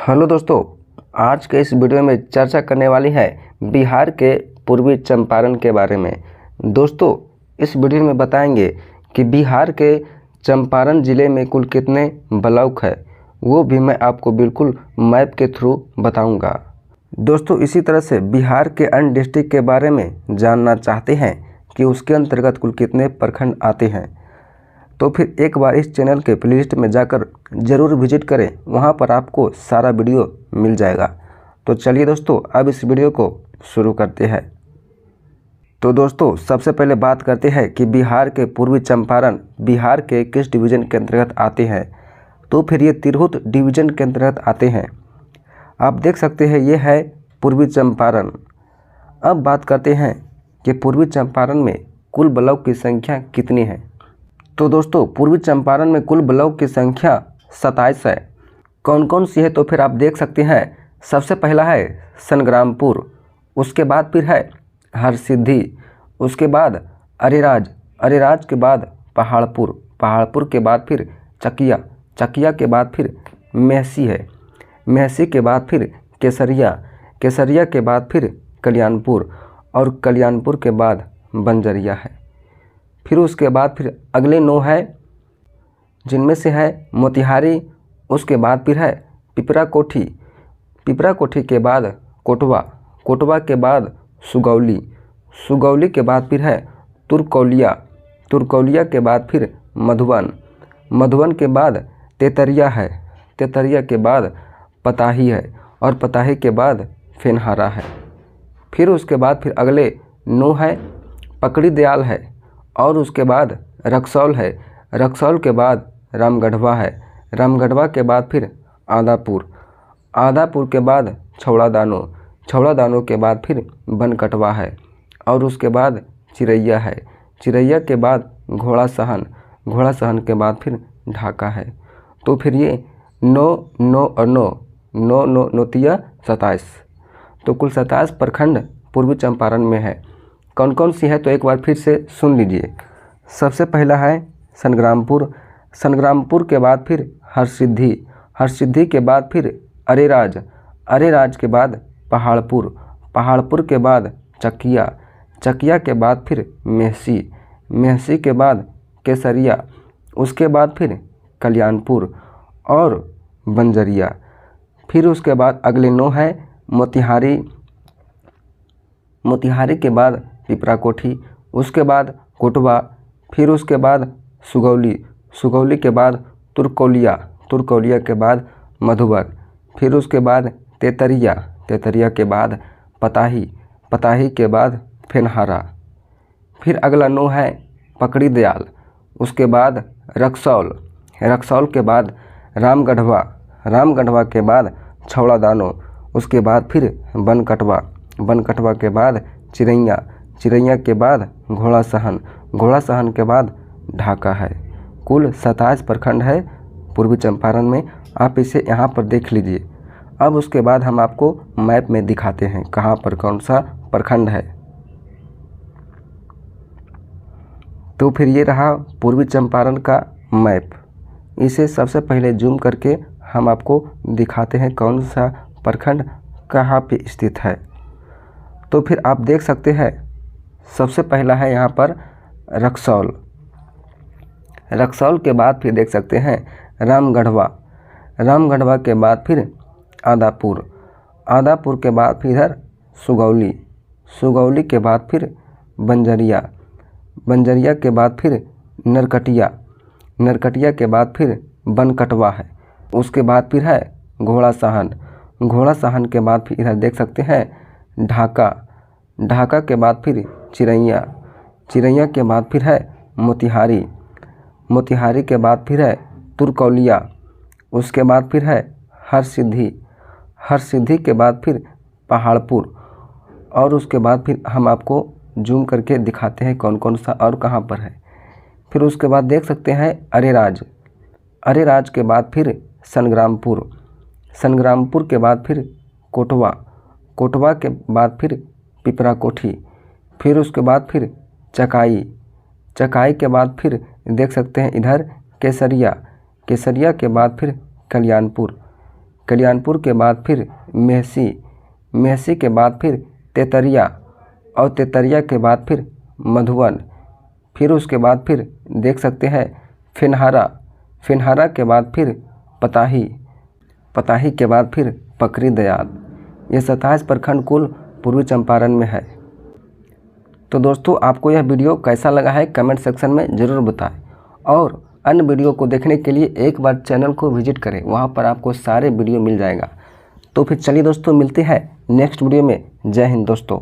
Hello दोस्तों, आज के इस वीडियो में चर्चा करने वाली है बिहार के पूर्वी चंपारण के बारे में। दोस्तों, इस वीडियो में बताएंगे कि बिहार के चंपारण ज़िले में कुल कितने ब्लॉक है, वो भी मैं आपको बिल्कुल मैप के थ्रू बताऊंगा। दोस्तों, इसी तरह से बिहार के अन्य डिस्ट्रिक्ट के बारे में जानना चाहते हैं कि उसके अंतर्गत कुल कितने प्रखंड आते हैं, तो फिर एक बार इस चैनल के प्लेलिस्ट में जाकर ज़रूर विजिट करें, वहां पर आपको सारा वीडियो मिल जाएगा। तो चलिए दोस्तों, अब इस वीडियो को शुरू करते हैं। तो दोस्तों, सबसे पहले बात करते हैं कि बिहार के पूर्वी चंपारण बिहार के किस डिवीज़न के अंतर्गत आते हैं। तो फिर ये तिरहुत डिवीज़न के अंतर्गत आते हैं। आप देख सकते हैं ये है पूर्वी चंपारण। अब बात करते हैं कि पूर्वी चंपारण में कुल ब्लॉक की संख्या कितनी है। तो दोस्तों, पूर्वी चंपारण में कुल ब्लॉक की संख्या 27 है। कौन कौन सी है तो फिर आप देख सकते हैं। सबसे पहला है संग्रामपुर, उसके बाद फिर है हरसिद्धि, उसके बाद अरेराज, अरेराज के बाद पहाड़पुर, पहाड़पुर के बाद फिर चकिया, चकिया के बाद फिर मेहसी है, मेहसी के बाद फिर केसरिया, केसरिया के बाद फिर कल्याणपुर और कल्याणपुर के बाद बंजरिया है। फिर उसके बाद फिर अगले 9 है, जिनमें से है मोतिहारी, उसके बाद फिर है पिपरा कोठी, पिपरा कोठी के बाद कोटवा, कोटवा के बाद सुगौली, सुगौली के बाद फिर है तुरकौलिया, तुरकौलिया के बाद फिर मधुबन, मधुबन के बाद तेतरिया है, तेतरिया के बाद पताही है और पताही के बाद फेनहारा है। फिर उसके बाद फिर अगले 9 है पकड़ी दयाल है और उसके बाद रक्सौल है, रक्सौल के बाद रामगढ़वा है, रामगढ़वा के बाद फिर आदापुर, आदापुर के बाद छौड़ा दानो, छौड़ा दानो के बाद फिर बनकटवा है और उसके बाद चिरैया है, चिरैया के बाद घोड़ा सहन, घोड़ा सहन के बाद फिर ढाका है। तो फिर ये 9, 9 और 9, 9, 9, 9 27, तो कुल 27 प्रखंड पूर्वी चंपारण में है। कौन कौन सी है तो एक बार फिर से सुन लीजिए। सबसे पहला है संग्रामपुर, संग्रामपुर के बाद फिर हरसिद्धि, हरसिद्धि के बाद फिर अरेराज, अरेराज के बाद पहाड़पुर, पहाड़पुर के बाद चकिया, चकिया के बाद फिर मेहसी, मेहसी के बाद केसरिया, उसके बाद फिर कल्याणपुर और बंजरिया। फिर उसके बाद अगले 9 है मोतिहारी, मोतिहारी के बाद पिपरा कोठी, उसके बाद कोटवा, फिर उसके बाद सुगौली, सुगौली के बाद तुरकौलिया, तुरकौलिया के बाद मधुबन, फिर उसके बाद तेतरिया, तेतरिया के बाद पताही, पताही के बाद फेनहारा। फिर अगला 9 है पकड़ी दयाल, उसके बाद रक्सौल, रक्सौल के बाद रामगढ़वा, रामगढ़वा के बाद छौड़ा दानो, उसके बाद फिर बनकटवा, बनकटवा के बाद चिरैया, चिरैया के बाद घोड़ा सहन, घोड़ा सहन के बाद ढाका है। कुल 27 प्रखंड है पूर्वी चंपारण में। आप इसे यहाँ पर देख लीजिए। अब उसके बाद हम आपको मैप में दिखाते हैं कहाँ पर कौन सा प्रखंड है। तो फिर ये रहा पूर्वी चंपारण का मैप। इसे सबसे पहले जूम करके हम आपको दिखाते हैं कौन सा प्रखंड कहाँ पे स्थित है। तो फिर आप देख सकते हैं सबसे पहला है यहाँ पर रक्सौल, रक्सौल के बाद फिर देख सकते हैं रामगढ़वा, रामगढ़वा के बाद फिर आदापुर, आदापुर के बाद फिर इधर सुगौली, सुगौली के बाद फिर बंजरिया, बंजरिया के बाद फिर नरकटिया, नरकटिया के बाद फिर बनकटवा है, उसके बाद फिर है घोड़ा सहन, घोड़ा सहन के बाद फिर इधर देख सकते हैं ढाका, ढाका के बाद फिर चिरैया, चिरैया के बाद फिर है मोतिहारी, मोतिहारी के बाद फिर है तुरकौलिया, उसके बाद फिर है हरसिद्धि, हरसिद्धि के बाद फिर पहाड़पुर और उसके बाद फिर हम आपको जूम करके दिखाते हैं कौन कौन सा और कहाँ पर है। फिर उसके बाद देख सकते हैं अरेराज, अरेराज के बाद फिर संग्रामपुर, संग्रामपुर के बाद फिर कोटवा, कोटवा के बाद फिर पिपरा कोठी, फिर उसके बाद फिर चकाई, चकाई के बाद फिर देख सकते हैं इधर केसरिया, केसरिया के बाद फिर कल्याणपुर, कल्याणपुर के बाद फिर मेहसी, मेहसी के बाद फिर तेतरिया और तेतरिया के बाद फिर मधुबन, फिर उसके बाद फिर देख सकते हैं फिनहारा, फिनहारा के बाद फिर पताही, पताही के बाद फिर पकरी दयाल। ये 27 प्रखंड कुल पूर्वी चंपारण में है। तो दोस्तों आपको यह वीडियो कैसा लगा है कमेंट सेक्शन में ज़रूर बताएं और अन्य वीडियो को देखने के लिए एक बार चैनल को विजिट करें, वहां पर आपको सारे वीडियो मिल जाएगा। तो फिर चलिए दोस्तों मिलते हैं नेक्स्ट वीडियो में। जय हिंद दोस्तों।